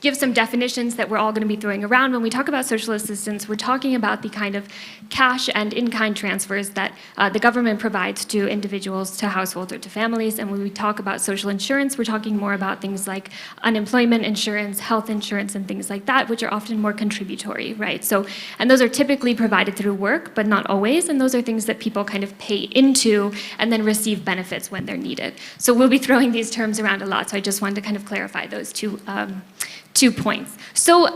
give some definitions that we're all going to be throwing around. When we talk about social assistance, we're talking about the kind of cash and in-kind transfers that the government provides to individuals, to households, or to families. And when we talk about social insurance, we're talking more about things like unemployment insurance, health insurance, and things like that, which are often more contributory, right? So, and those are typically provided through work, but not always. And those are things that people kind of pay into and then receive benefits when they're needed. So we'll be throwing these terms around a lot. So I just wanted to kind of clarify those two points. So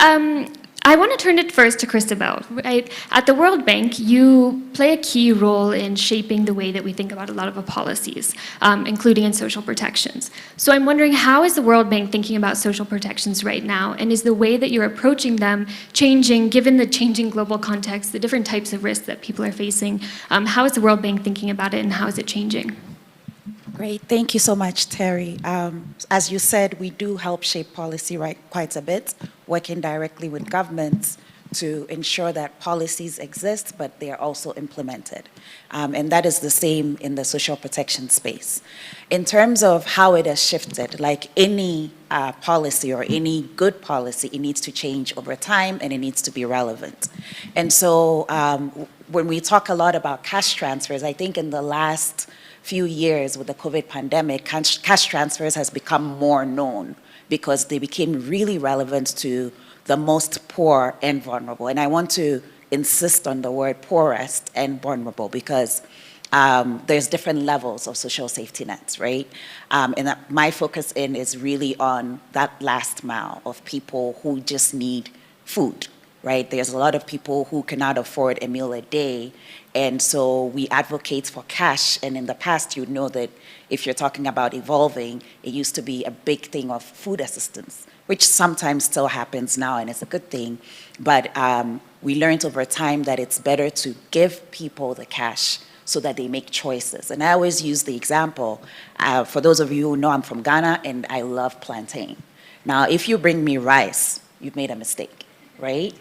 I want to turn it first to Christabel. Right? At the World Bank, you play a key role in shaping the way that we think about a lot of the policies, including in social protections. So I'm wondering, how is the World Bank thinking about social protections right now? And is the way that you're approaching them changing, given the changing global context, the different types of risks that people are facing? How is the World Bank thinking about it, and how is it changing? Great, thank you so much, Terry. As you said, we do help shape policy quite a bit, working directly with governments to ensure that policies exist, but they are also implemented. And that is the same in the social protection space. In terms of how it has shifted, like any policy or any good policy, it needs to change over time and it needs to be relevant. And so when we talk a lot about cash transfers, I think in the last few years with the COVID pandemic, cash transfers has become more known because they became really relevant to the most poor and vulnerable. And I want to insist on the word poorest and vulnerable because there's different levels of social safety nets, right? And my focus is really on that last mile of people who just need food, right? There's a lot of people who cannot afford a meal a day, and so we advocate for cash. And in the past, you know that if you're talking about evolving, it used to be a big thing of food assistance, which sometimes still happens now, and it's a good thing. But we learned over time that it's better to give people the cash so that they make choices. And I always use the example, for those of you who know, I'm from Ghana, and I love plantain. Now, if you bring me rice, you've made a mistake, right?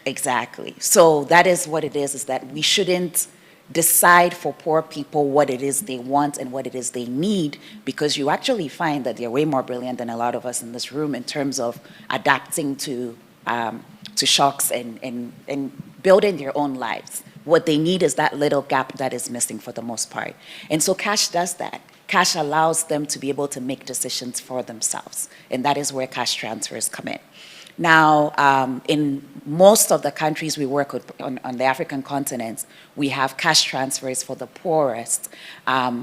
Exactly. So that is what it is that we shouldn't decide for poor people what it is they want and what it is they need, because you actually find that they're way more brilliant than a lot of us in this room in terms of adapting to shocks and building their own lives. What they need is that little gap that is missing for the most part. And so cash does that. Cash allows them to be able to make decisions for themselves. And that is where cash transfers come in. Now, in most of the countries we work with on the African continent, we have cash transfers for the poorest,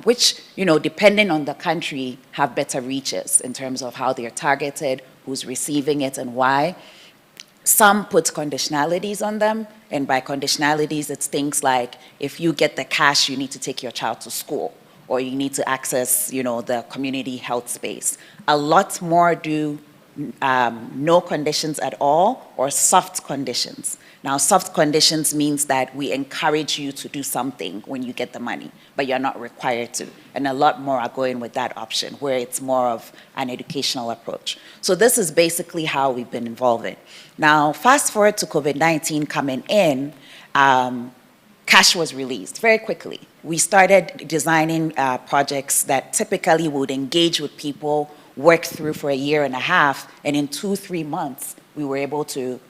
which, you know, depending on the country, have better reaches in terms of how they're targeted, who's receiving it, and why. Some put conditionalities on them, and by conditionalities, it's things like, if you get the cash, you need to take your child to school, or you need to access, you know, the community health space. A lot more do no conditions at all, or soft conditions. Now, soft conditions means that we encourage you to do something when you get the money, but you're not required to. And a lot more are going with that option, where it's more of an educational approach. So this is basically how we've been evolving. Now, fast forward to COVID-19 coming in, cash was released very quickly. We started designing projects that typically would engage with people, work through for a year and a half, and in 2-3 months, we were able to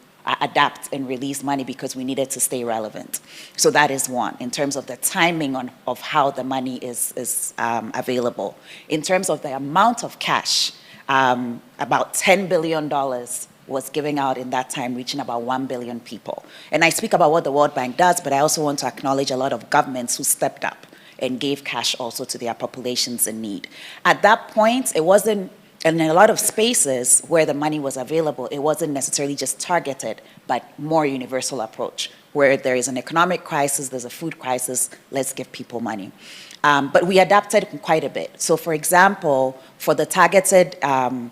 adapt and release money because we needed to stay relevant. So that is one, in terms of the timing of how the money is available. In terms of the amount of cash, about $10 billion was given out in that time, reaching about 1 billion people. And I speak about what the World Bank does, but I also want to acknowledge a lot of governments who stepped up and gave cash also to their populations in need. At that point, it wasn't, and in a lot of spaces where the money was available, it wasn't necessarily just targeted, but more universal approach, where there is an economic crisis, there's a food crisis, let's give people money. But we adapted quite a bit. So for example, for the targeted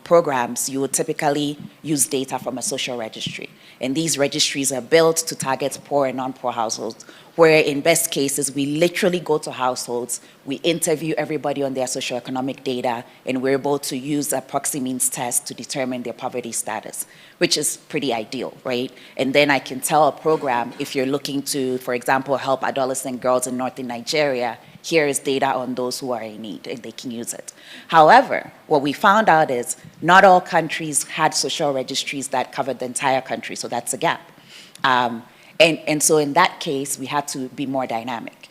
programs, you would typically use data from a social registry. And these registries are built to target poor and non-poor households, where in best cases, we literally go to households, we interview everybody on their socio-economic data, and we're able to use a proxy means test to determine their poverty status, which is pretty ideal, right? And then I can tell a program, if you're looking to, for example, help adolescent girls in northern Nigeria, here is data on those who are in need, and they can use it. However, what we found out is not all countries had social registries that covered the entire country, so that's a gap. And so in that case, we had to be more dynamic.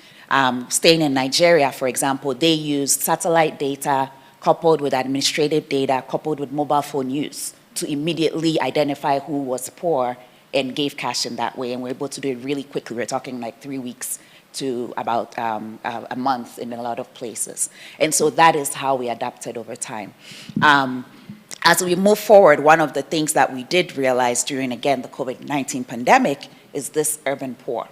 Staying in Nigeria, for example, they used satellite data coupled with administrative data, coupled with mobile phone use to immediately identify who was poor and gave cash in that way. And we're able to do it really quickly. We're talking like 3 weeks to about a month in a lot of places. And so that is how we adapted over time. As we move forward, one of the things that we did realize during, again, the COVID-19 pandemic is this urban poor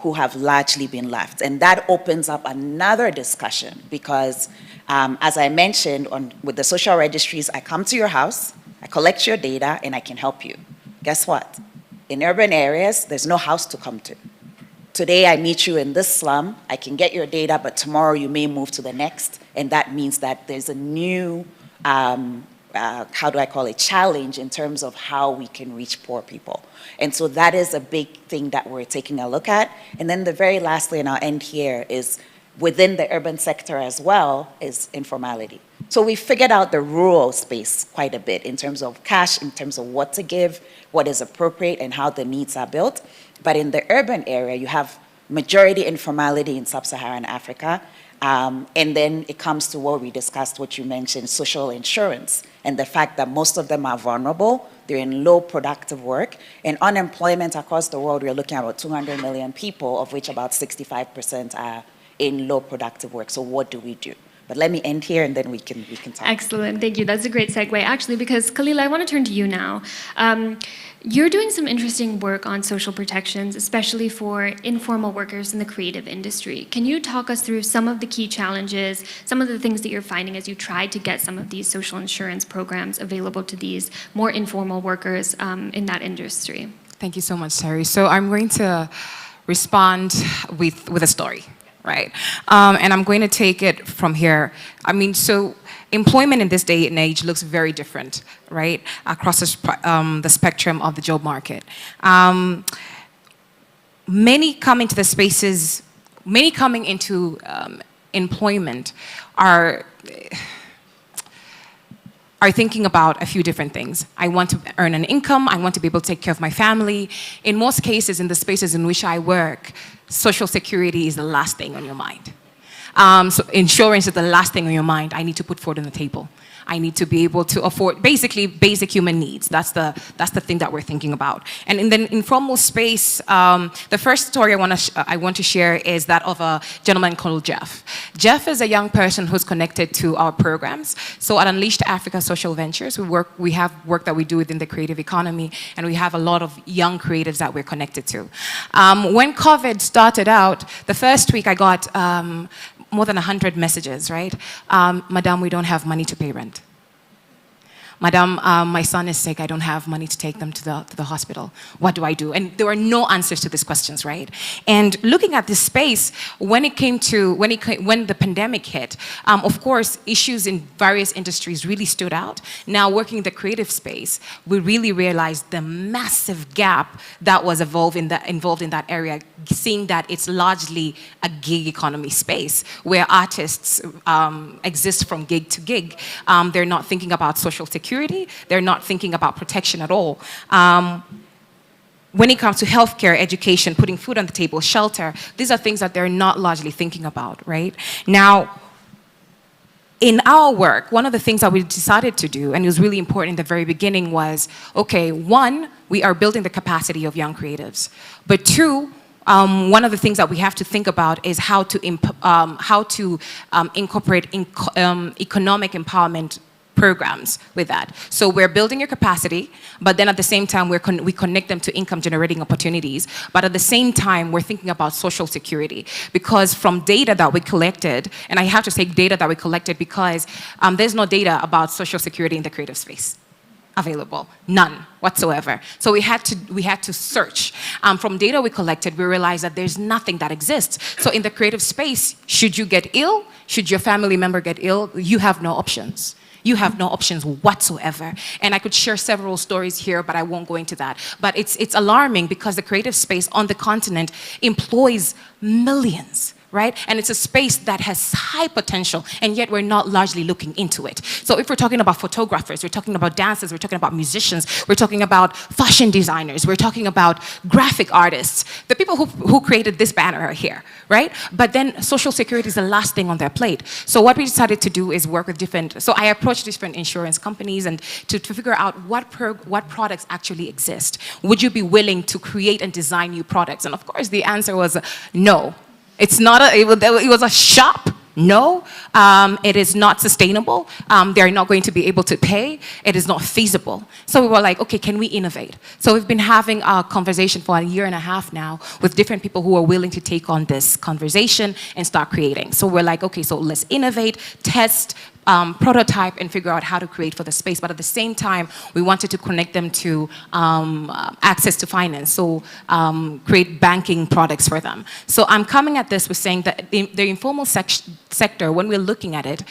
who have largely been left. And that opens up another discussion because, as I mentioned, with the social registries, I come to your house, I collect your data, and I can help you. Guess what? In urban areas, there's no house to come to. Today, I meet you in this slum, I can get your data, but tomorrow you may move to the next, and that means that there's a new, how do I call it, challenge in terms of how we can reach poor people. And so that is a big thing that we're taking a look at. And then the very lastly, and I'll end here, is within the urban sector as well, is informality. So we figured out the rural space quite a bit in terms of cash, in terms of what to give, what is appropriate, and how the needs are built. But in the urban area, you have majority informality in sub-Saharan Africa. And then it comes to what we discussed, what you mentioned, social insurance, and the fact that most of them are vulnerable, they're in low productive work, and unemployment across the world, we're looking at about 200 million people, of which about 65% are in low productive work. So what do we do? But let me end here and then we can talk. Excellent, thank you. That's a great segue, actually, because Khalil, I want to turn to you now. You're doing some interesting work on social protections, especially for informal workers in the creative industry. Can you talk us through some of the key challenges, some of the things that you're finding as you try to get some of these social insurance programs available to these more informal workers in that industry? Thank you so much, Terry. So I'm going to respond with a story. Right? And I'm going to take it from here. I mean, so employment in this day and age looks very different, right? Across the spectrum of the job market. Many coming into the spaces, many coming into employment are thinking about a few different things. I want to earn an income, I want to be able to take care of my family. In most cases, in the spaces in which I work, social security is the last thing on your mind. So insurance is the last thing on your mind. I need to put food on the table. I need to be able to afford, basically, basic human needs. That's the thing that we're thinking about. And in the informal space, the first story I want to share is that of a gentleman called Jeff. Jeff is a young person who's connected to our programs. So at Unleashed Africa Social Ventures, we have work that we do within the creative economy, and we have a lot of young creatives that we're connected to. When COVID started out, the first week I got more than 100 messages, right? Madam, we don't have money to pay rent. Madam, my son is sick. I don't have money to take them to the hospital. What do I do? And there were no answers to these questions, right? And looking at this space, when the pandemic hit, of course, issues in various industries really stood out. Now, working in the creative space, we really realized the massive gap that was involved in that area, seeing that it's largely a gig economy space where artists exist from gig to gig. They're not thinking about social security. They're not thinking about protection at all. When it comes to healthcare, education, putting food on the table, shelter, these are things that they're not largely thinking about, right? Now, in our work, one of the things that we decided to do, and it was really important in the very beginning, was, okay, one, we are building the capacity of young creatives. But two, one of the things that we have to think about is how to incorporate economic empowerment programs with that. So we're building your capacity, but then at the same time, we connect them to income generating opportunities. But at the same time, we're thinking about social security, because from data that we collected, and I have to say data that we collected because there's no data about social security in the creative space available, none whatsoever. So we had to search. From data we collected, we realized that there's nothing that exists. So in the creative space, should you get ill, should your family member get ill, you have no options. You have no options whatsoever. And I could share several stories here, but I won't go into that. But it's alarming because the creative space on the continent employs millions, right? And it's a space that has high potential, and yet we're not largely looking into it. So if we're talking about photographers, we're talking about dancers, we're talking about musicians, we're talking about fashion designers, we're talking about graphic artists. The people who created this banner are here, right? But then social security is the last thing on their plate. So what we decided to do is work with so I approached different insurance companies and to figure out what products actually exist. Would you be willing to create and design new products? And of course the answer was no. It's not it was a shop. No, it is not sustainable. They're not going to be able to pay. It is not feasible. So we were like, okay, can we innovate? So we've been having a conversation for a year and a half now with different people who are willing to take on this conversation and start creating. So we're like, okay, so let's innovate, test, prototype, and figure out how to create for the space. But at the same time, we wanted to connect them to access to finance, so create banking products for them. So I'm coming at this with saying that the informal sector, when we're looking at it,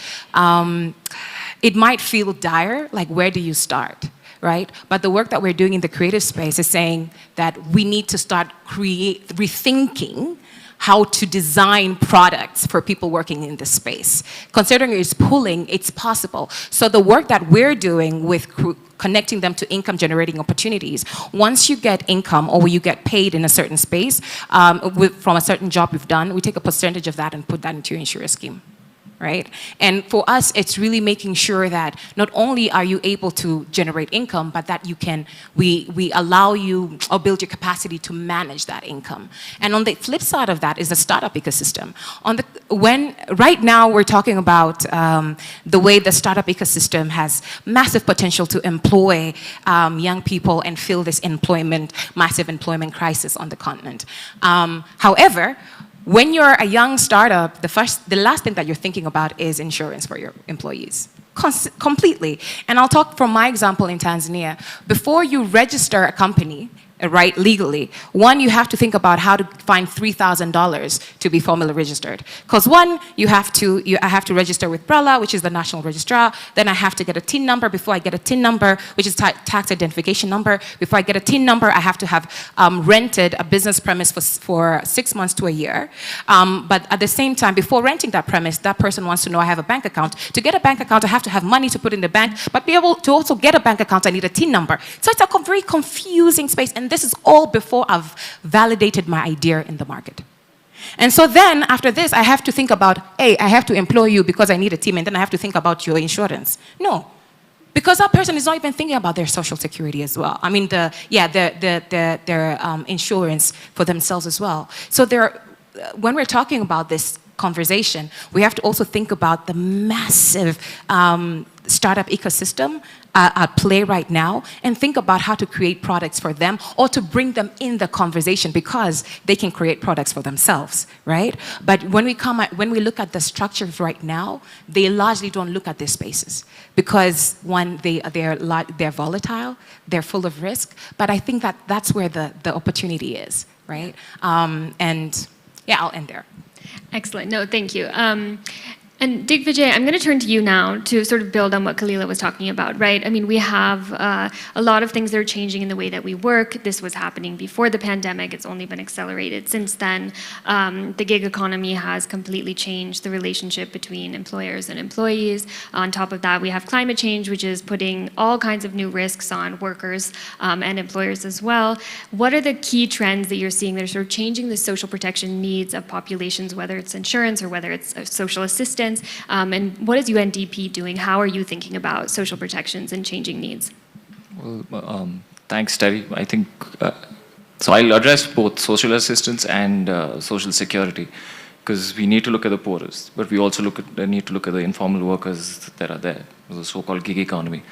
it might feel dire, like where do you start? Right? But the work that we're doing in the creative space is saying that we need to start rethinking how to design products for people working in this space. Considering it's pooling, it's possible. So the work that we're doing with connecting them to income generating opportunities, once you get income or you get paid in a certain space from a certain job you've done, we take a percentage of that and put that into your insurance scheme. Right? And for us, it's really making sure that not only are you able to generate income, but that we allow you or build your capacity to manage that income. And on the flip side of that is the startup ecosystem. Right now we're talking about the way the startup ecosystem has massive potential to employ young people and fill this massive employment crisis on the continent. However, when you're a young startup, the last thing that you're thinking about is insurance for your employees. Completely. And I'll talk from my example in Tanzania. Before you register a company, right, legally, one, you have to think about how to find $3,000 to be formally registered. Because one, I have to register with BRELA, which is the national registrar. Then I have to get a TIN number. Before I get a TIN number, which is tax identification number, before I get a TIN number, I have to have rented a business premise for 6 months to a year. But at the same time, before renting that premise, that person wants to know I have a bank account. To get a bank account, I have to have money to put in the bank, but be able to also get a bank account, I need a TIN number. So it's a very confusing space. And this is all before I've validated my idea in the market. And so then, after this, I have to think about, hey, I have to employ you because I need a team, and then I have to think about your insurance. No, because that person is not even thinking about their social security as well. I mean, their insurance for themselves as well. So when we're talking about this conversation, we have to also think about the massive startup ecosystem at play right now, and think about how to create products for them or to bring them in the conversation, because they can create products for themselves, right? But when we look at the structures right now, they largely don't look at these spaces because one, they're volatile, they're full of risk. But I think that's where the opportunity is, right? And yeah, I'll end there. Excellent. No, thank you. And Digvijay, I'm going to turn to you now to sort of build on what Kalila was talking about, right? I mean, we have a lot of things that are changing in the way that we work. This was happening before the pandemic. It's only been accelerated since then. The gig economy has completely changed the relationship between employers and employees. On top of that, we have climate change, which is putting all kinds of new risks on workers and employers as well. What are the key trends that you're seeing that are sort of changing the social protection needs of populations, whether it's insurance or whether it's social assistance? And what is UNDP doing? How are you thinking about social protections and changing needs? Well, thanks, Terry. I think, so I'll address both social assistance and social security, because we need to look at the poorest, but we also need to look at the informal workers that are there, the so-called gig economy.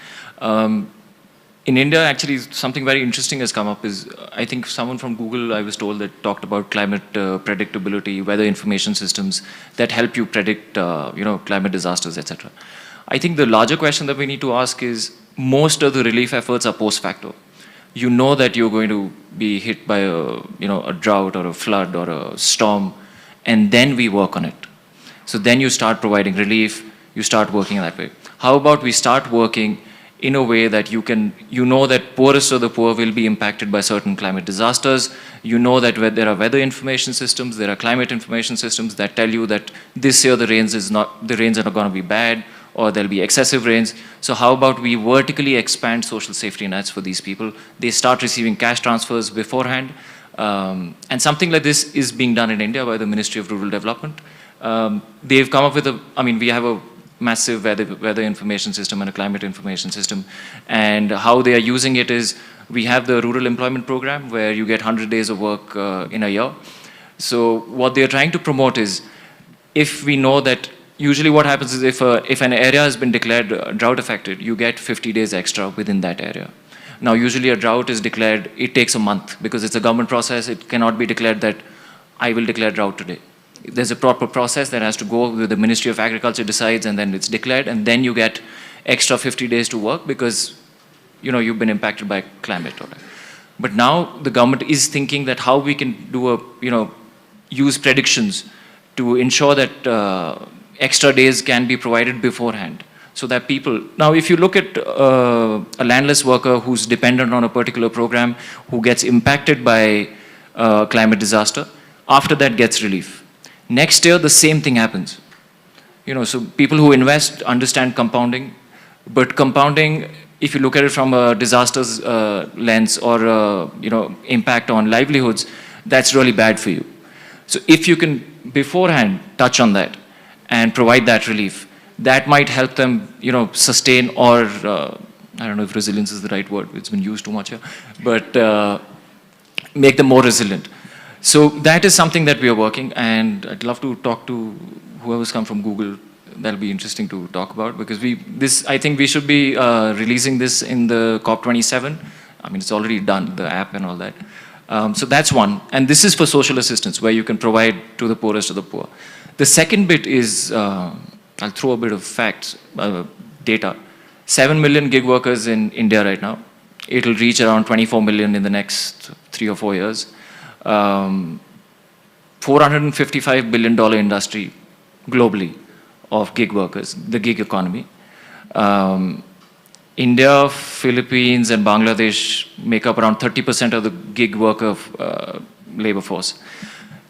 In India, actually, something very interesting has come up is, I think someone from Google, I was told, that talked about climate predictability, weather information systems that help you predict, climate disasters, etc. I think the larger question that we need to ask is, most of the relief efforts are post facto. You know that you're going to be hit by a drought or a flood or a storm, and then we work on it. So then you start providing relief, you start working that way. How about we start working in a way that you know that poorest of the poor will be impacted by certain climate disasters. You know that there are weather information systems, there are climate information systems that tell you that this year the rains are not going to be bad, or there'll be excessive rains. So how about we vertically expand social safety nets for these people? They start receiving cash transfers beforehand. And something like this is being done in India by the Ministry of Rural Development. They've come up with we have a massive weather information system and a climate information system. And how they are using it is, we have the rural employment program where you get 100 days of work in a year. So what they're trying to promote is, if we know that usually what happens is if an area has been declared drought affected, you get 50 days extra within that area. Now usually a drought is declared, it takes a month because it's a government process. It cannot be declared that I will declare drought today. There's a proper process that has to go with the Ministry of Agriculture decides, and then it's declared, and then you get extra 50 days to work because you've been impacted by climate. But now the government is thinking that how we can do use predictions to ensure that extra days can be provided beforehand, so that people, now if you look at a landless worker who's dependent on a particular program, who gets impacted by climate disaster, after that gets relief. Next year, the same thing happens. So people who invest understand compounding, but compounding, if you look at it from a disaster's lens or impact on livelihoods, that's really bad for you. So if you can beforehand touch on that and provide that relief, that might help them, sustain, or I don't know if resilience is the right word, it's been used too much here, but make them more resilient. So that is something that we are working, and I'd love to talk to whoever's come from Google. That'll be interesting to talk about, because I think we should be releasing this in the COP27. I mean, it's already done, the app and all that. So that's one, and this is for social assistance, where you can provide to the poorest of the poor. The second bit is, I'll throw a bit of facts, data. 7 million gig workers in India right now. It'll reach around 24 million in the next 3 or 4 years. $455 billion industry globally of gig workers, the gig economy. India, Philippines, and Bangladesh make up around 30% of the gig worker labor force.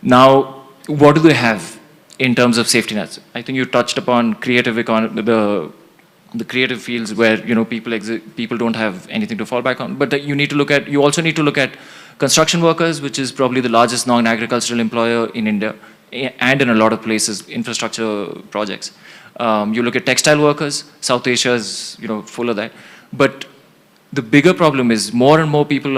Now, what do they have in terms of safety nets? I think you touched upon creative economy, the creative fields where people don't have anything to fall back on. But you also need to look at construction workers, which is probably the largest non-agricultural employer in India and in a lot of places, infrastructure projects. You look at textile workers. South Asia is full of that. But the bigger problem is more and more people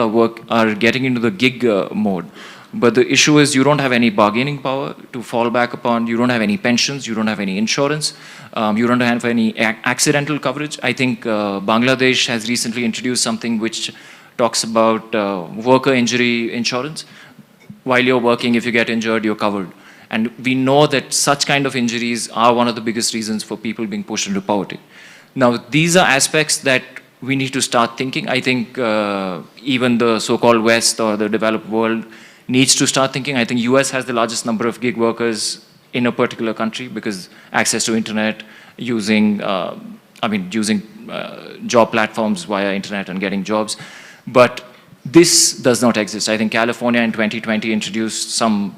are getting into the gig mode. But the issue is you don't have any bargaining power to fall back upon. You don't have any pensions. You don't have any insurance. You don't have any accidental coverage. I think Bangladesh has recently introduced something which talks about worker injury insurance. While you're working, if you get injured, you're covered. And we know that such kind of injuries are one of the biggest reasons for people being pushed into poverty. Now, these are aspects that we need to start thinking. I think even the so-called West or the developed world needs to start thinking. I think US has the largest number of gig workers in a particular country because access to internet, using job platforms via internet and getting jobs. But this does not exist. I think California in 2020 introduced some,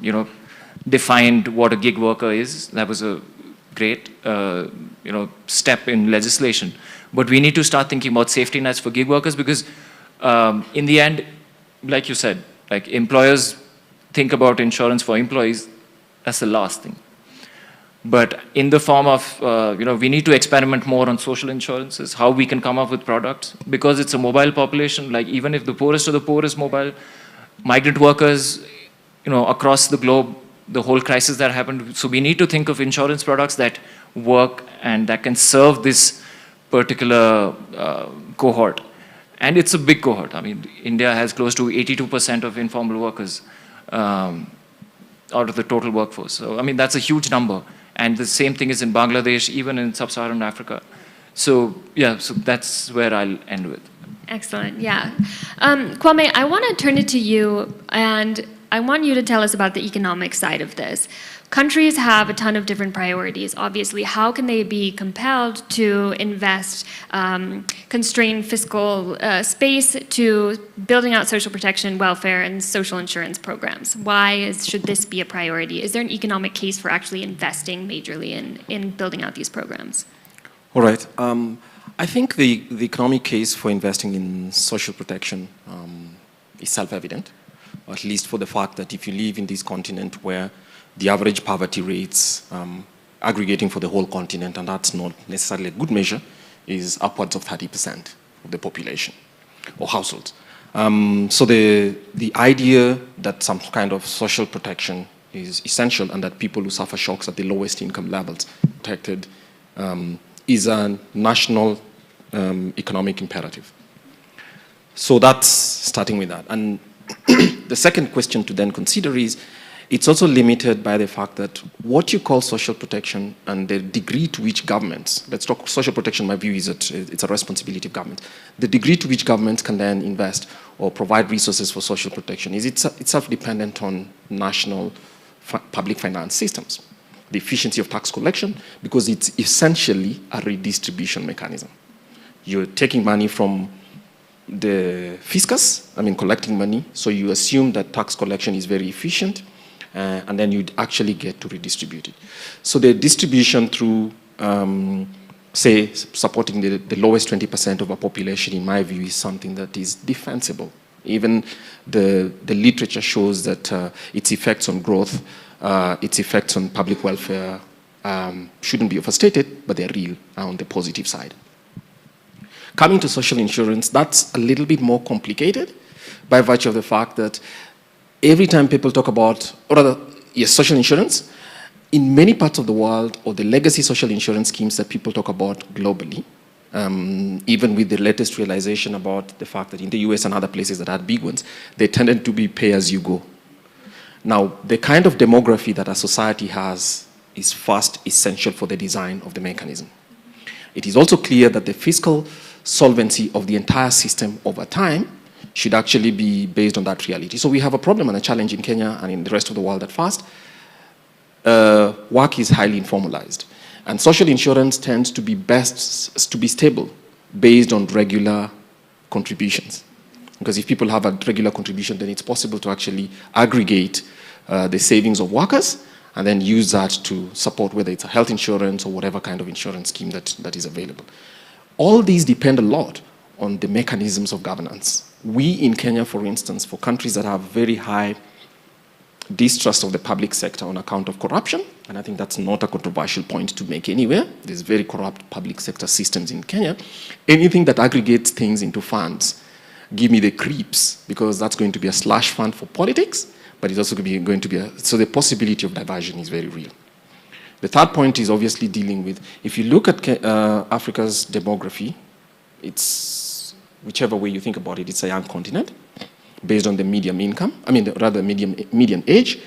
defined what a gig worker is. That was a great, step in legislation. But we need to start thinking about safety nets for gig workers because in the end, like you said, like employers think about insurance for employees, that's the last thing. But in the form of, we need to experiment more on social insurances, how we can come up with products. Because it's a mobile population, like even if the poorest of the poor is mobile, migrant workers, across the globe, the whole crisis that happened. So we need to think of insurance products that work and that can serve this particular cohort. And it's a big cohort. I mean, India has close to 82% of informal workers out of the total workforce. So, I mean, that's a huge number. And the same thing is in Bangladesh, even in sub-Saharan Africa. So, yeah, so that's where I'll end with. Excellent, yeah. Kwame, I want to turn it to you and I want you to tell us about the economic side of this. Countries have a ton of different priorities, obviously. How can they be compelled to invest constrained fiscal space to building out social protection, welfare, and social insurance programs? Why should this be a priority? Is there an economic case for actually investing majorly in building out these programs? All right. I think the economic case for investing in social protection is self-evident, at least for the fact that if you live in this continent where the average poverty rates aggregating for the whole continent, and that's not necessarily a good measure, is upwards of 30% of the population or households. So the idea that some kind of social protection is essential and that people who suffer shocks at the lowest income levels protected is a national economic imperative. So that's starting with that. And the second question to then consider is, it's also limited by the fact that what you call social protection and the degree to which governments, let's talk social protection, my view is that it's a responsibility of government. The degree to which governments can then invest or provide resources for social protection is itself dependent on national public finance systems. The efficiency of tax collection, because it's essentially a redistribution mechanism. You're taking money from the fiscus, collecting money, so you assume that tax collection is very efficient, and then you'd actually get to redistribute it. So the distribution through, say, supporting the lowest 20% of a population, in my view, is something that is defensible. Even the literature shows that its effects on growth, its effects on public welfare shouldn't be overstated, but they're real on the positive side. Coming to social insurance, that's a little bit more complicated by virtue of the fact that every time people talk about, or rather, yes, social insurance, in many parts of the world, or the legacy social insurance schemes that people talk about globally, even with the latest realization about the fact that in the US and other places that had big ones, they tended to be pay-as-you-go. Now, the kind of demography that a society has is first essential for the design of the mechanism. It is also clear that the fiscal solvency of the entire system over time should actually be based on that reality. So we have a problem and a challenge in Kenya and in the rest of the world at first. Work is highly informalized. And social insurance tends to be best to be stable based on regular contributions. Because if people have a regular contribution, then it's possible to actually aggregate the savings of workers and then use that to support whether it's a health insurance or whatever kind of insurance scheme that is available. All these depend a lot on the mechanisms of governance. We in Kenya, for instance, for countries that have very high distrust of the public sector on account of corruption, and I think that's not a controversial point to make anywhere. There's very corrupt public sector systems in Kenya. Anything that aggregates things into funds, give me the creeps, because that's going to be a slush fund for politics, but it's also going to be so the possibility of diversion is very real. The third point is obviously dealing with, if you look at Africa's demography, it's, whichever way you think about it, it's a young continent based on the median income, median age.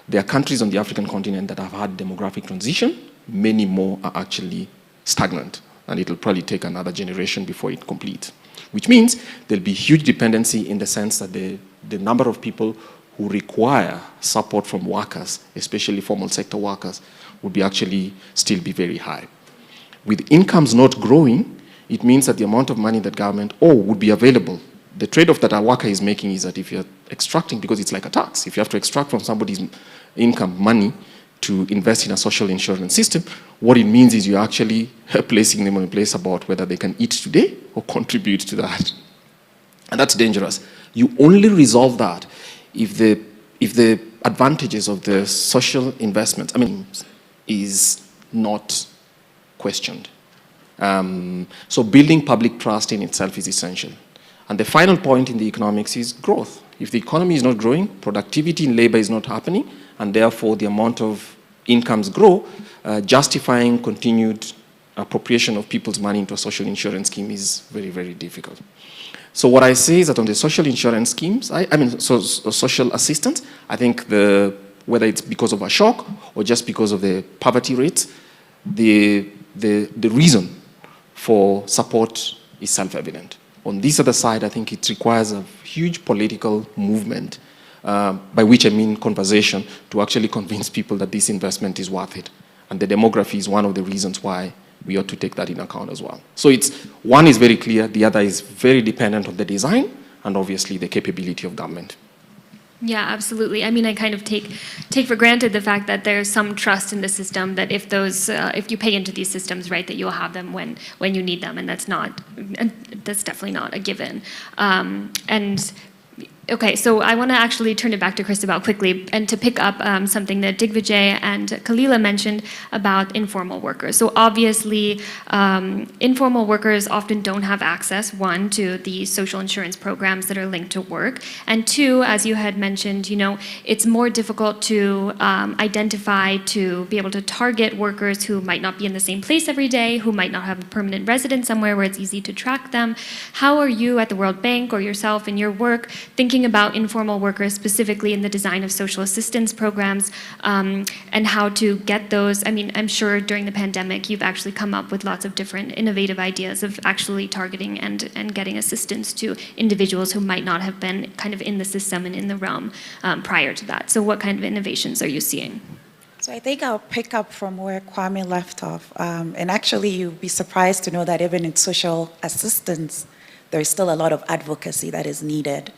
There are countries on the African continent that have had demographic transition. Many more are actually stagnant, and it'll probably take another generation before it completes, which means there'll be huge dependency in the sense that the number of people who require support from workers, especially formal sector workers, would be actually still be very high. With incomes not growing, it means that the amount of money that government would be available. The trade-off that a worker is making is that if you're extracting, because it's like a tax, if you have to extract from somebody's income money to invest in a social insurance system, what it means is you're actually placing them in a place about whether they can eat today or contribute to that. And that's dangerous. You only resolve that if the advantages of the social investment, is not questioned. So building public trust in itself is essential. And the final point in the economics is growth. If the economy is not growing, productivity in labor is not happening, and therefore the amount of incomes grow, justifying continued appropriation of people's money into a social insurance scheme is very, very difficult. So what I say is that on the social insurance schemes, social assistance, I think whether it's because of a shock or just because of the poverty rates, the reason for support is self-evident. On this other side, I think it requires a huge political movement by which I mean conversation, to actually convince people that this investment is worth it. And the demography is one of the reasons why we ought to take that in account as well. So one is very clear, the other is very dependent on the design and obviously the capability of government. Yeah, absolutely. I mean, I kind of take for granted the fact that there's some trust in the system, that if you pay into these systems, right, that you'll have them when you need them, and that's definitely not a given. Okay, so I want to actually turn it back to Christabel quickly and to pick up something that Digvijay and Kalila mentioned about informal workers. So obviously, informal workers often don't have access, one, to the social insurance programs that are linked to work, and two, as you had mentioned, it's more difficult to identify, to be able to target workers who might not be in the same place every day, who might not have a permanent residence somewhere where it's easy to track them. How are you at the World Bank or yourself in your work thinking about informal workers specifically in the design of social assistance programs, and how to get those? I mean, I'm sure during the pandemic you've actually come up with lots of different innovative ideas of actually targeting and getting assistance to individuals who might not have been kind of in the system and in the realm prior to that. So what kind of innovations are you seeing? So I think I'll pick up from where Kwame left off. And actually, you'd be surprised to know that even in social assistance, there's still a lot of advocacy that is needed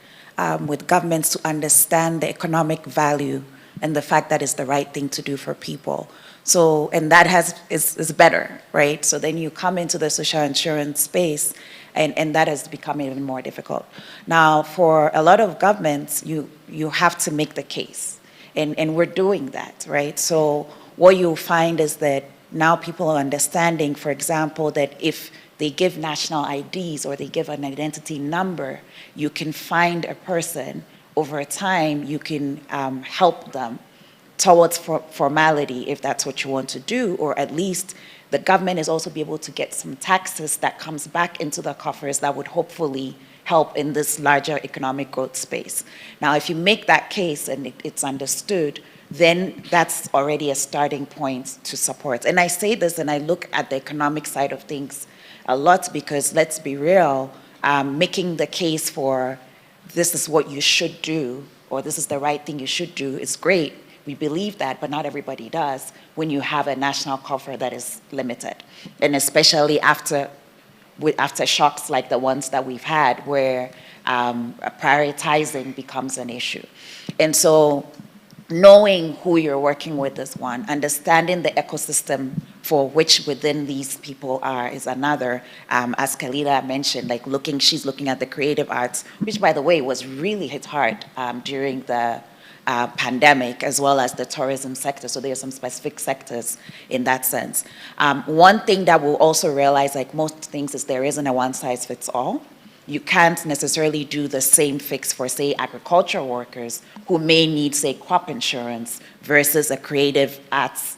with governments to understand the economic value and the fact that it's the right thing to do for people. So, and that is better, right? So then you come into the social insurance space, and that has become even more difficult. Now, for a lot of governments, you have to make the case, and we're doing that, right? So what you'll find is that now people are understanding, for example, that if they give national IDs or they give an identity number, you can find a person over time, you can help them towards formality if that's what you want to do, or at least the government is also be able to get some taxes that comes back into the coffers that would hopefully help in this larger economic growth space. Now, if you make that case and it's understood, then that's already a starting point to support. And I say this and I look at the economic side of things a lot because, let's be real, making the case for this is what you should do or this is the right thing you should do is great. We believe that, but not everybody does when you have a national cover that is limited. And especially after shocks like the ones that we've had where prioritizing becomes an issue. And so knowing who you're working with is one, understanding the ecosystem for which within these people are is another. As Kalila mentioned, like she's looking at the creative arts, which by the way was really hit hard during the pandemic, as well as the tourism sector. So there are some specific sectors in that sense. One thing that we'll also realize, like most things, is there isn't a one size fits all. You can't necessarily do the same fix for, say, agricultural workers who may need, say, crop insurance versus a creative arts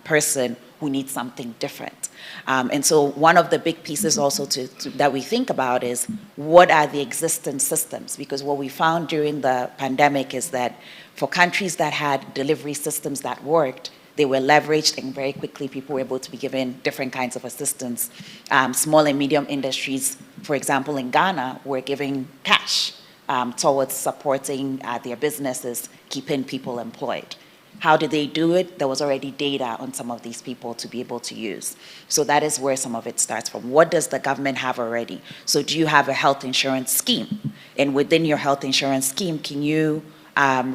person who needs something different. And so one of the big pieces also that we think about is what are the existing systems? Because what we found during the pandemic is that for countries that had delivery systems that worked, they were leveraged and very quickly people were able to be given different kinds of assistance. Small and medium industries, for example, in Ghana, were giving cash towards supporting their businesses, keeping people employed. How did they do it? There was already data on some of these people to be able to use. So that is where some of it starts from. What does the government have already? So do you have a health insurance scheme? And within your health insurance scheme, can you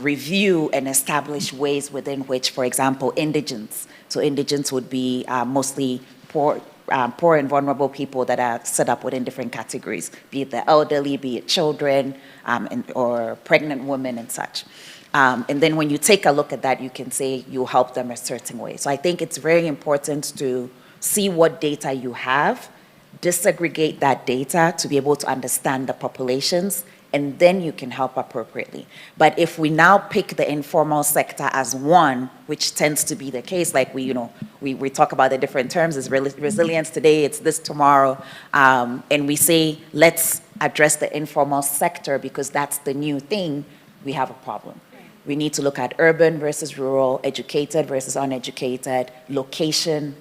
review and establish ways within which, for example, indigents. So indigents would be mostly poor and vulnerable people that are set up within different categories, be it the elderly, be it children, or pregnant women and such. And then when you take a look at that, you can say you help them a certain way. So I think it's very important to see what data you have, disaggregate that data to be able to understand the populations, and then you can help appropriately. But if we now pick the informal sector as one, which tends to be the case, like we talk about the different terms, it's resilience today, it's this tomorrow, and we say, let's address the informal sector because that's the new thing, we have a problem. We need to look at urban versus rural, educated versus uneducated, location,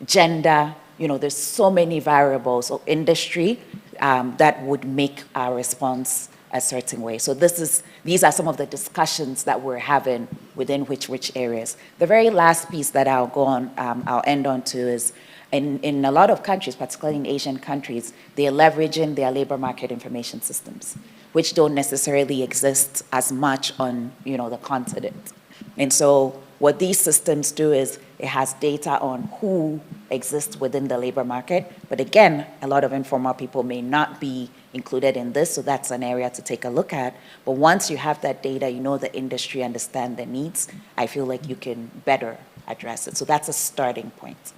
gender, there's so many variables, or industry, that would make our response a certain way. So these are some of the discussions that we're having within which areas. The very last piece that I'll go on, I'll end on to is in a lot of countries, particularly in Asian countries, they're leveraging their labor market information systems, which don't necessarily exist as much on, the continent. And so what these systems do is it has data on who exists within the labor market. But again, a lot of informal people may not be included in this, so that's an area to take a look at. But once you have that data, you know the industry, understand the needs, I feel like you can better address it. So that's a starting point.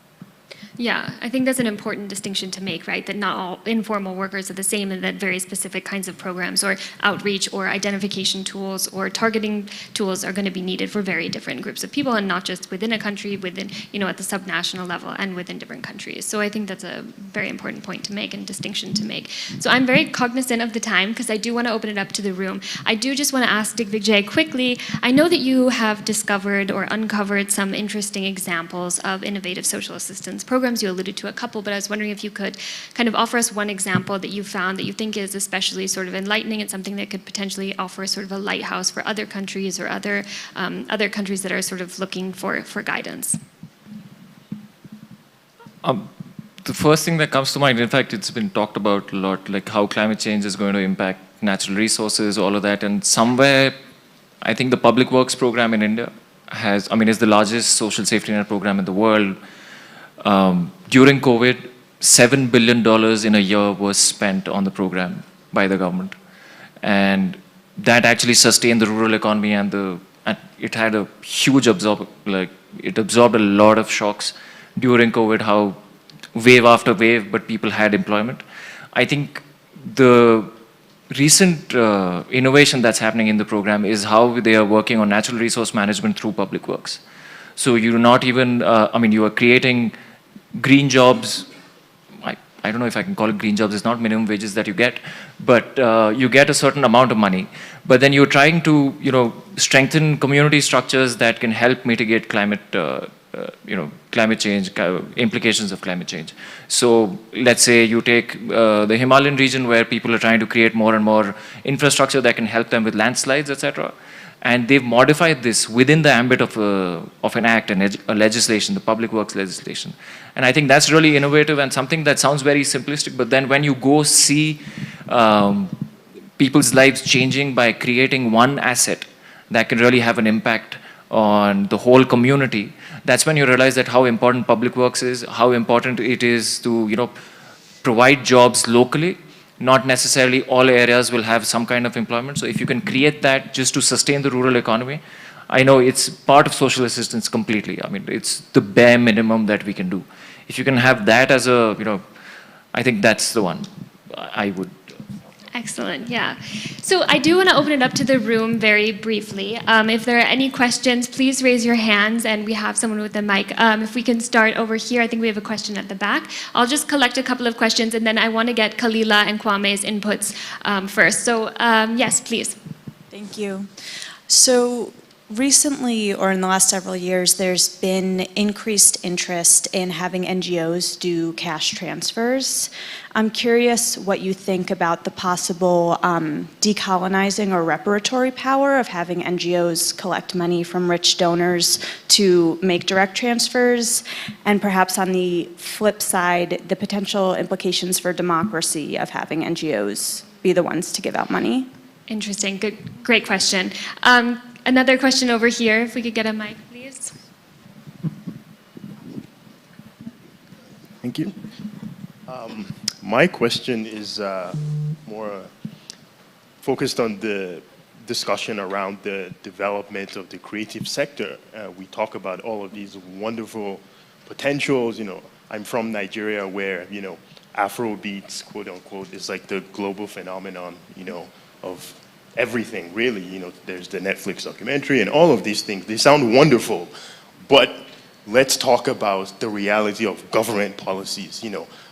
Yeah, I think that's an important distinction to make, right? That not all informal workers are the same, and that very specific kinds of programs or outreach or identification tools or targeting tools are going to be needed for very different groups of people, and not just within a country, within, at the subnational level and within different countries. So I think that's a very important point to make and distinction to make. So I'm very cognizant of the time because I do want to open it up to the room. I do just want to ask Digvijay quickly, I know that you have discovered or uncovered some interesting examples of innovative social assistance programs. You alluded to a couple, but I was wondering if you could kind of offer us one example that you found that you think is especially sort of enlightening and something that could potentially offer sort of a lighthouse for other countries or other countries that are sort of looking for guidance. The first thing that comes to mind, in fact, it's been talked about a lot, like how climate change is going to impact natural resources, all of that, and somewhere, I think the public works program in India is the largest social safety net program in the world. During COVID, $7 billion in a year was spent on the program by the government. And that actually sustained the rural economy, and it had a huge it absorbed a lot of shocks during COVID, how wave after wave, but people had employment. I think the recent innovation that's happening in the program is how they are working on natural resource management through public works. So you're not even, you are creating green jobs. I don't know if I can call it green jobs, it's not minimum wages that you get, but you get a certain amount of money. But then you're trying to, strengthen community structures that can help mitigate climate change, implications of climate change. So let's say you take the Himalayan region where people are trying to create more and more infrastructure that can help them with landslides, etc. And they've modified this within the ambit of an act and a legislation, the public works legislation. And I think that's really innovative and something that sounds very simplistic, but then when you go see people's lives changing by creating one asset that can really have an impact on the whole community, that's when you realize that how important public works is, how important it is to, provide jobs locally. Not necessarily all areas will have some kind of employment. So if you can create that just to sustain the rural economy, I know it's part of social assistance completely. It's the bare minimum that we can do. If you can have that as I think that's the one I would. Excellent, yeah. So I do want to open it up to the room very briefly. If there are any questions, please raise your hands, and we have someone with the mic. If we can start over here, I think we have a question at the back. I'll just collect a couple of questions, and then I want to get Kalila and Kwame's inputs first. So yes, please. Thank you. So recently, or in the last several years, there's been increased interest in having NGOs do cash transfers. I'm curious what you think about the possible decolonizing or reparatory power of having NGOs collect money from rich donors to make direct transfers, and perhaps on the flip side, the potential implications for democracy of having NGOs be the ones to give out money. Interesting, good, great question. Another question over here, if we could get a mic, please. Thank you. My question is more focused on the discussion around the development of the creative sector. We talk about all of these wonderful potentials. I'm from Nigeria where, Afrobeats, quote unquote, is like the global phenomenon, of everything, really. There's the Netflix documentary and all of these things. They sound wonderful, but let's talk about the reality of government policies.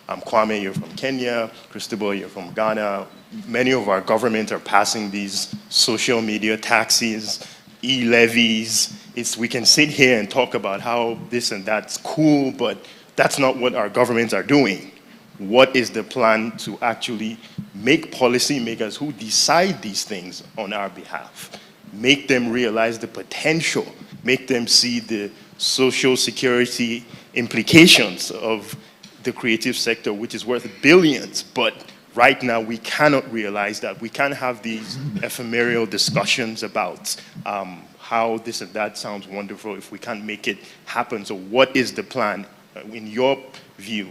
Kwame, you're from Kenya. Cristobal, you're from Ghana. Many of our governments are passing these social media taxes, e-levies. We can sit here and talk about how this and that's cool, but that's not what our governments are doing. what is the plan to actually make policymakers who decide these things on our behalf, make them realize the potential, make them see the social security implications of the creative sector, which is worth billions, but right now we cannot realize that. We can't have these ephemeral discussions about how this and that sounds wonderful if we can't make it happen. So what is the plan? In your view,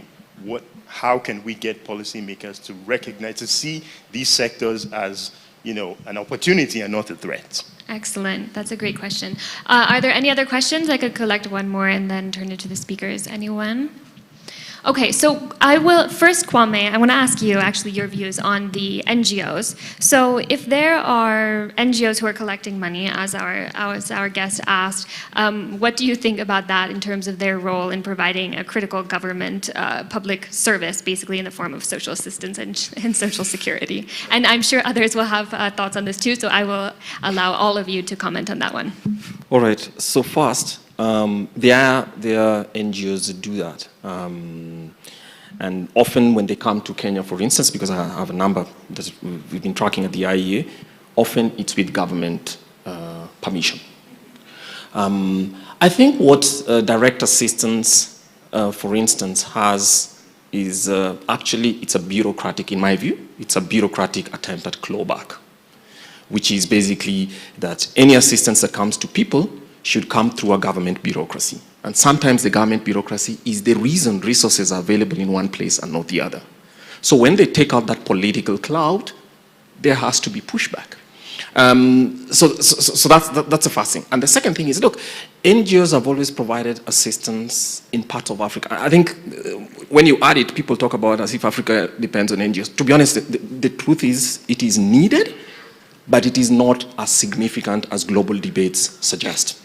how can we get policymakers to recognize, to see these sectors as, an opportunity and not a threat? Excellent. That's a great question. Are there any other questions? I could collect one more and then turn it to the speakers. Anyone? Okay, so I will, first, Kwame, I want to ask you actually your views on the NGOs. So if there are NGOs who are collecting money, as our guest asked, what do you think about that in terms of their role in providing a critical government public service, basically in the form of social assistance and social security? And I'm sure others will have thoughts on this too, so I will allow all of you to comment on that one. All right, so first, there are NGOs that do that. And often when they come to Kenya, for instance, because I have a number that we've been tracking at the IEA, often it's with government permission. I think what direct assistance, for instance, has is actually, it's a bureaucratic, in my view, it's a bureaucratic attempt at clawback, which is basically that any assistance that comes to people should come through a government bureaucracy. And sometimes the government bureaucracy is the reason resources are available in one place and not the other. So when they take out that political cloud, there has to be pushback. So that's the first thing. And the second thing is, look, NGOs have always provided assistance in parts of Africa. I think when you add it, people talk about as if Africa depends on NGOs. To be honest, the truth is it is needed, but it is not as significant as global debates suggest.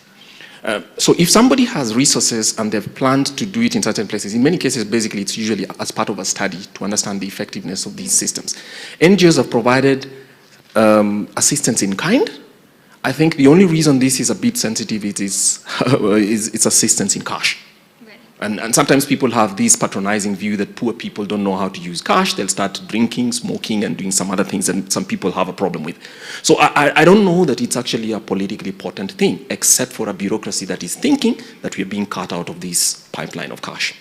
So if somebody has resources and they've planned to do it in certain places, in many cases, basically, it's usually as part of a study to understand the effectiveness of these systems. NGOs have provided assistance in kind. I think the only reason this is a bit sensitive is it's assistance in cash. And sometimes people have this patronizing view that poor people don't know how to use cash. They'll start drinking, smoking, and doing some other things that some people have a problem with. So I don't know that it's actually a politically important thing, except for a bureaucracy that is thinking that we're being cut out of this pipeline of cash.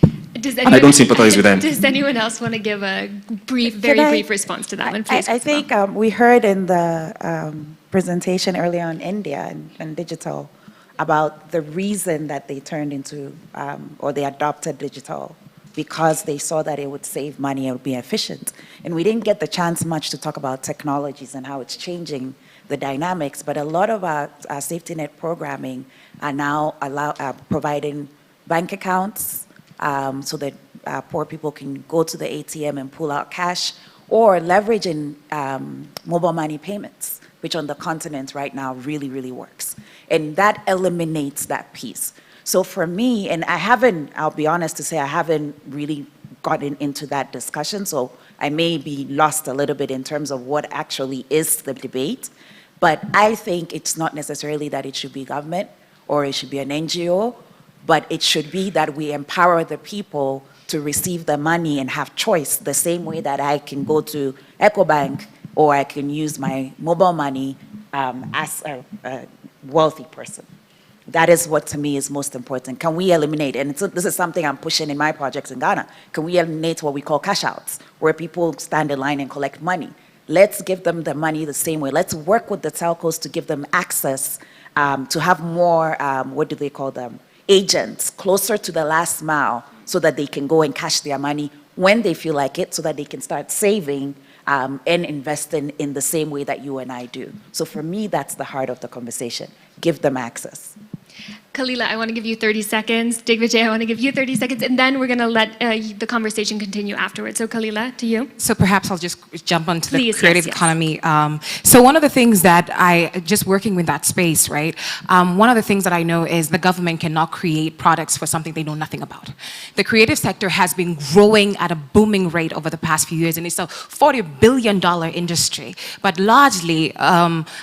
And I don't sympathize with them. Does anyone else want to give a brief, very brief response to that one, please? I think we heard in the presentation earlier on India and digital about the reason that they turned into, or they adopted digital, because they saw that it would save money, it would be efficient. And we didn't get the chance much to talk about technologies and how it's changing the dynamics, but a lot of our safety net programming are now providing bank accounts so that poor people can go to the ATM and pull out cash, or leveraging mobile money payments, which on the continent right now really, really works. And that eliminates that piece. So for me, and I'll be honest to say, I haven't really gotten into that discussion, so I may be lost a little bit in terms of what actually is the debate, but I think it's not necessarily that it should be government or it should be an NGO, but it should be that we empower the people to receive the money and have choice, the same way that I can go to EcoBank or I can use my mobile money as a wealthy person. That is what to me is most important. Can we eliminate, and this is something I'm pushing in my projects in Ghana, can we eliminate what we call cash outs, where people stand in line and collect money? Let's give them the money the same way. Let's work with the telcos to give them access to have more, what do they call them, agents closer to the last mile so that they can go and cash their money when they feel like it, so that they can start saving and investing in the same way that you and I do. So for me, that's the heart of the conversation. Give them access. Kalila, I want to give you 30 seconds. Digvijay, I want to give you 30 seconds, and then we're going to let the conversation continue afterwards. So Kalila, to you. So perhaps I'll just jump onto the Please, creative yes. economy. So one of the things that just working with that space, right? One of the things that I know is the government cannot create products for something they know nothing about. The creative sector has been growing at a booming rate over the past few years, and it's a $40 billion industry. But largely,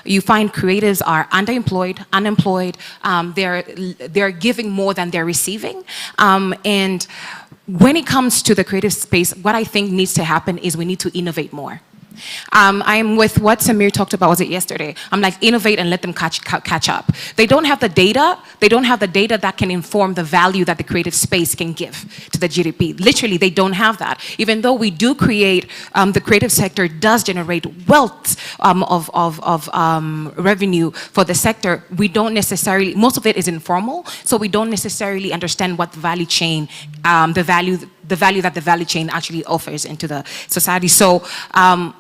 you find creatives are underemployed, unemployed. They're giving more than they're receiving, and when it comes to the creative space, what I think needs to happen is we need to innovate more. I'm with what Samir talked about, was it yesterday? I'm like, innovate and let them catch up. They don't have the data. They don't have the data that can inform the value that the creative space can give to the GDP. Literally, they don't have that. Even though we do create, the creative sector does generate wealth of revenue for the sector, we don't necessarily, most of it is informal, so we don't necessarily understand what the value chain, the value that the value chain actually offers into the society. So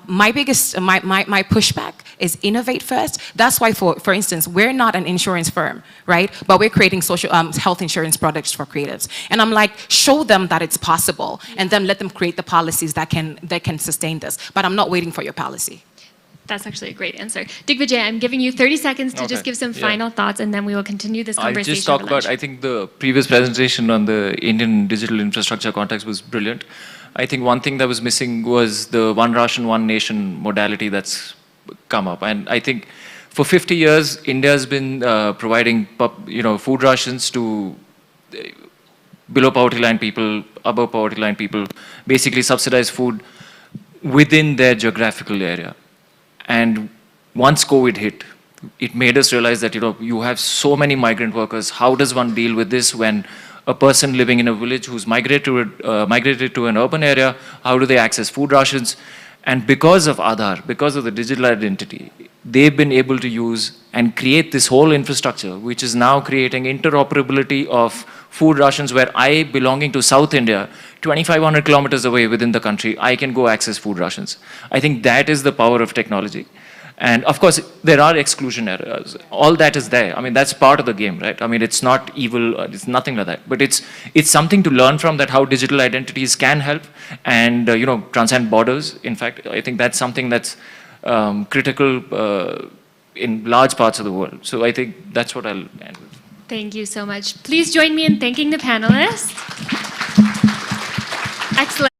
my biggest, my pushback is innovate first. That's why, for instance, we're not an insurance firm, right? But we're creating social health insurance products for creatives. And I'm like, show them that it's possible, and then let them create the policies that can sustain this. But I'm not waiting for your policy. That's actually a great answer. Digvijay, I'm giving you 30 seconds to just give some final thoughts, and then we will continue this conversation. I'll just talk about, I think the previous presentation on the Indian digital infrastructure context was brilliant. I think one thing that was missing was the one Russian, one nation modality that's come up. And I think for 50 years, India has been providing food rations to below poverty line people, above poverty line people, basically subsidized food within their geographical area. And once COVID hit, it made us realize that you have so many migrant workers. How does one deal with this when a person living in a village who's migrated to an urban area, how do they access food rations? And because of Aadhaar, because of the digital identity, they've been able to use and create this whole infrastructure, which is now creating interoperability of food rations where I, belonging to South India, 2,500 kilometers away within the country, I can go access food rations. I think that is the power of technology. And of course, there are exclusion areas. All that is there. I mean, that's part of the game, right? I mean, it's not evil, it's nothing like that. But it's something to learn from, that how digital identities can help and, transcend borders. In fact, I think that's something that's critical in large parts of the world. So I think that's what I'll end with. Thank you so much. Please join me in thanking the panelists. Excellent.